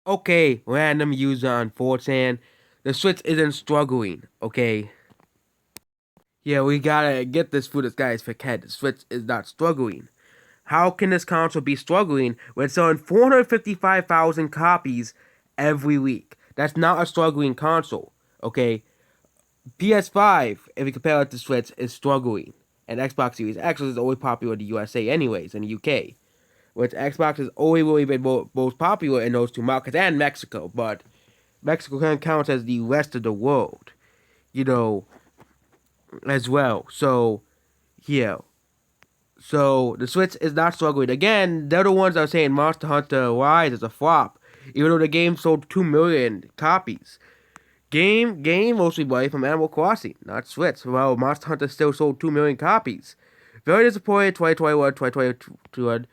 Okay, random user on 4chan. The Switch isn't struggling, okay? Yeah, we gotta get this for this guy's forget. The Switch is not struggling. How can this console be struggling when it's selling 455,000 copies every week? That's not a struggling console, okay? PS5, if you compare it to Switch, is struggling. And Xbox Series X is always popular in the USA anyways, in the UK. Which Xbox has always really been most popular in those two markets and Mexico, but Mexico kind of counts as the rest of the world, you know, as well. So, yeah. So, the Switch is not struggling. Again, they're the ones that are saying Monster Hunter Rise is a flop, even though the game sold 2 million copies. Game mostly money from Animal Crossing, not Switch. Well, Monster Hunter still sold 2 million copies. Very disappointed 2021, 2022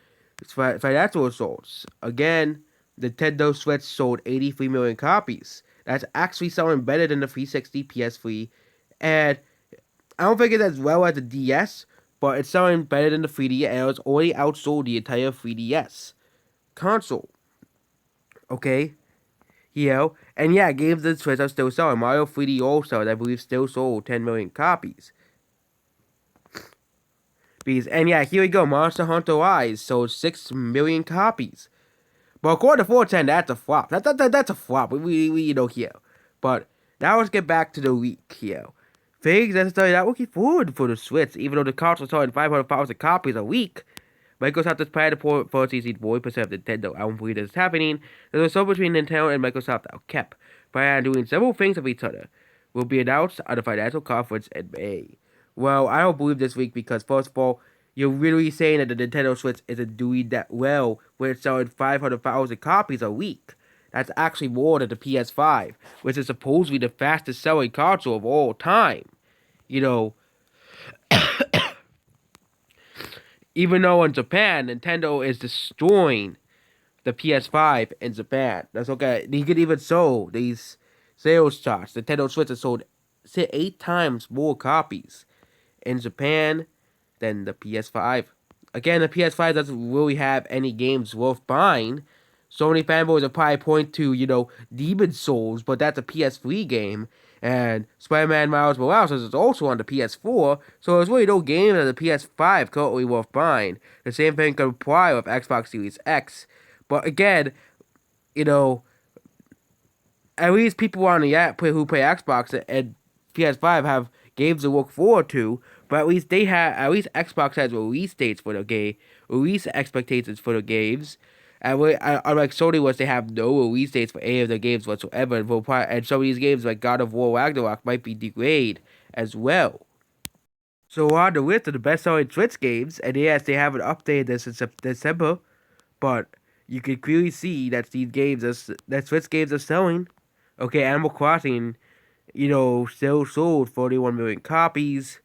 financial results. Again, the Nintendo Switch sold 83 million copies. That's actually selling better than the 360 PS3. And I don't think it's as well as the DS, but it's selling better than the 3DS. And it's already outsold the entire 3DS console. Okay? And yeah, games on Switch are still selling. Mario 3D All Stars, I believe, still sold 10 million copies. And yeah, here we go. Monster Hunter Rise sold 6 million copies. But according to 4chan, that's a flop. That's a flop. We here. But now let's get back to the week here. Things that started out looking forward for the Switch, even though the console is selling 500,000 copies a week. Microsoft is planning to purchase 40% of Nintendo. I don't believe this is happening. There's a deal between Nintendo and Microsoft that are kept. By doing several things of each other. Will be announced at a financial conference in May. Well, I don't believe this week because, first of all, you're really saying that the Nintendo Switch isn't doing that well when it's selling 500,000 copies a week. That's actually more than the PS5, which is supposedly the fastest selling console of all time. You know, even though in Japan, Nintendo is destroying the PS5 in Japan. That's okay. You could even show these sales charts. Nintendo Switch has sold 8 times more copies in Japan than the PS5. Again, the PS5 doesn't really have any games worth buying. So many fanboys will probably point to, Demon Souls, but that's a PS3 game. And Spider-Man Miles Morales is also on the PS4, so there's really no game on the PS5 currently worth buying. The same thing can apply with Xbox Series X. But again, you know, at least people on the app who play Xbox and PS5 have games to look forward to. But at least Xbox has release dates for the game, release expectations for the games. And unlike Sony, was they have no release dates for any of the games whatsoever, and some of these games like God of War Ragnarok might be delayed as well. So on the list of the best-selling Switch games, and yes, they haven't updated this in December, but you can clearly see that that Switch games are selling. Okay, Animal Crossing, still sold 41 million copies.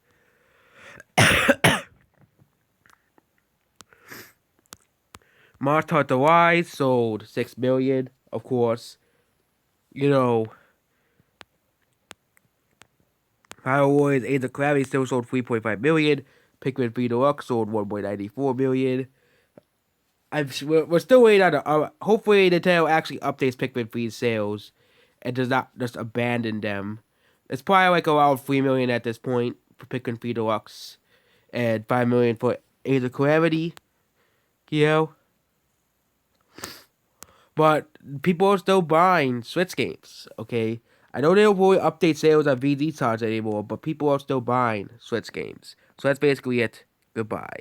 Monster Hunter Rise sold 6 million, of course. You know, Hyrule Warriors Age of Calamity still sold 3.5 million. Pikmin 3 Deluxe sold 1.94 million. We're still waiting on hopefully Nintendo actually updates Pikmin 3's sales and does not just abandon them. It's probably like around 3 million at this point for Pikmin 3 Deluxe and 5 million for Age of Calamity. You know? But people are still buying Switch games, okay? I know they don't really update sales on VG charts anymore, but people are still buying Switch games. So that's basically it. Goodbye.